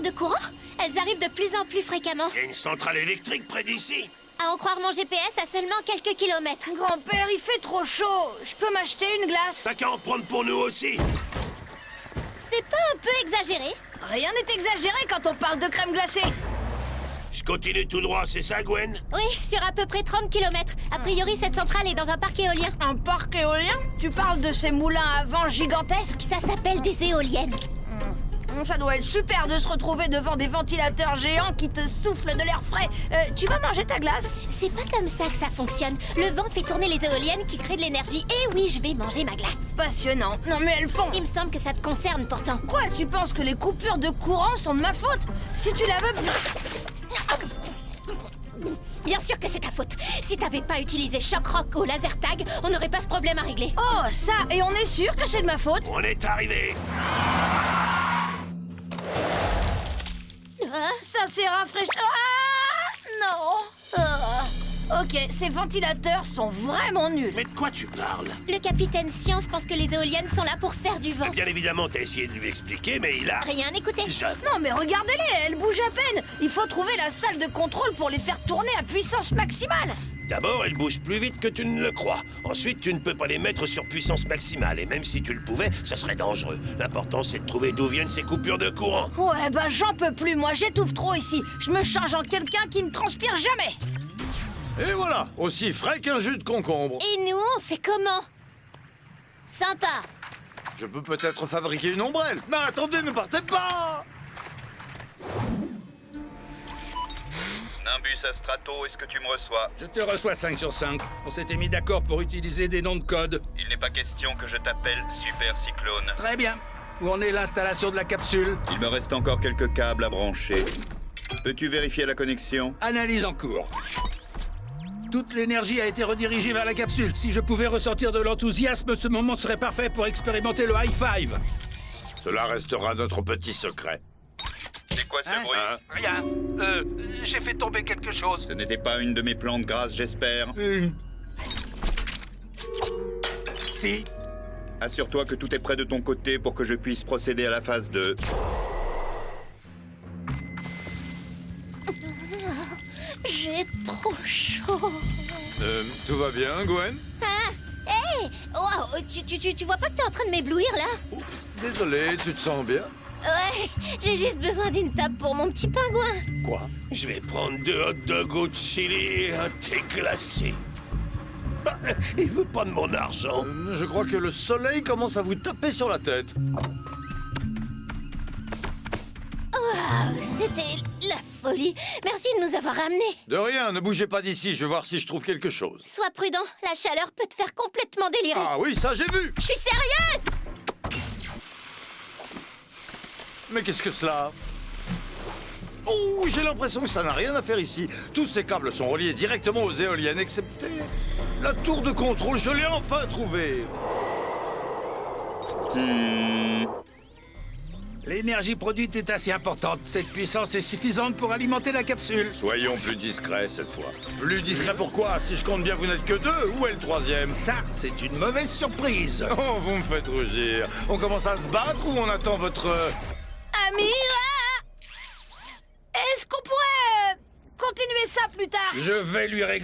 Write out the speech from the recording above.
de courant? Elles arrivent de plus en plus fréquemment. Il y a une centrale électrique près d'ici. À en croire mon GPS à seulement quelques kilomètres. Grand-père, il fait trop chaud. Je peux m'acheter une glace? T'as qu'à en prendre pour nous aussi. C'est pas un peu exagéré? Rien n'est exagéré quand on parle de crème glacée. Je continue tout droit, c'est ça, Gwen? Oui, sur à peu près 30 kilomètres. A priori, cette centrale est dans un parc éolien. Un parc éolien? Tu parles de ces moulins à vent gigantesques? Ça s'appelle des éoliennes. Ça doit être super de se retrouver devant des ventilateurs géants qui te soufflent de l'air frais. Tu vas manger ta glace? C'est pas comme ça que ça fonctionne. Le vent fait tourner les éoliennes qui créent de l'énergie. Et oui, je vais manger ma glace. Passionnant. Non mais elles font... Il me semble que ça te concerne pourtant. Quoi, tu penses que les coupures de courant sont de ma faute? Si tu la veux... Bien sûr que c'est ta faute. Si t'avais pas utilisé Shock Rock ou Laser Tag, on n'aurait pas ce problème à régler. Oh, ça, et on est sûr que c'est de ma faute? On est arrivé. Ça c'est rafraîchissant. Ah non. Ok, ces ventilateurs sont vraiment nuls. Mais de quoi tu parles? Le capitaine Science pense que les éoliennes sont là pour faire du vent. Bien évidemment, t'as essayé de lui expliquer, mais il a... Rien écouté. Non mais regardez-les, elles bougent à peine. Il faut trouver la salle de contrôle pour les faire tourner à puissance maximale. D'abord, elles bougent plus vite que tu ne le crois. Ensuite, tu ne peux pas les mettre sur puissance maximale. Et même si tu le pouvais, ça serait dangereux. L'important, c'est de trouver d'où viennent ces coupures de courant. Ouais, bah j'en peux plus, moi j'étouffe trop ici. Je me change en quelqu'un qui ne transpire jamais. Et voilà, aussi frais qu'un jus de concombre. Et nous, on fait comment? Sympa. Je peux peut-être fabriquer une ombrelle. Mais attendez, ne partez pas! Nimbus Astrato, est-ce que tu me reçois? Je te reçois 5 sur 5. On s'était mis d'accord pour utiliser des noms de code. Il n'est pas question que je t'appelle Super Cyclone. Très bien. Où en est l'installation de la capsule? Il me reste encore quelques câbles à brancher. Peux-tu vérifier la connexion? Analyse en cours. Toute l'énergie a été redirigée vers la capsule. Si je pouvais ressortir de l'enthousiasme, ce moment serait parfait pour expérimenter le high five. Cela restera notre petit secret. C'est quoi ce bruit? Rien. J'ai fait tomber quelque chose. Ce n'était pas une de mes plantes grasses, j'espère. Si. Assure-toi que tout est prêt de ton côté pour que je puisse procéder à la phase 2. J'ai trop chaud. Tout va bien, Gwen? Ah, hé, wow, tu vois pas que t'es en train de m'éblouir, là? Oups, désolé, tu te sens bien? Ouais, j'ai juste besoin d'une table pour mon petit pingouin. Quoi? Je vais prendre 2 hot dogs au chili et un thé glacé. Bah, il veut pas de mon argent. Je crois que le soleil commence à vous taper sur la tête. Waouh, c'était la folie. Merci de nous avoir ramenés. De rien, ne bougez pas d'ici, je vais voir si je trouve quelque chose. Sois prudent, la chaleur peut te faire complètement délirer. Ah oui, ça j'ai vu! Je suis sérieuse! Mais qu'est-ce que cela? Oh, j'ai l'impression que ça n'a rien à faire ici. Tous ces câbles sont reliés directement aux éoliennes, excepté la tour de contrôle. Je l'ai enfin trouvée. L'énergie produite est assez importante. Cette puissance est suffisante pour alimenter la capsule. Soyons plus discrets cette fois. Plus discrets pourquoi? Si je compte bien, vous n'êtes que 2. Où est le 3e? Ça, c'est une mauvaise surprise. Oh, vous me faites rougir. On commence à se battre ou on attend votre... Ami, est-ce qu'on pourrait continuer ça plus tard? Je vais lui régler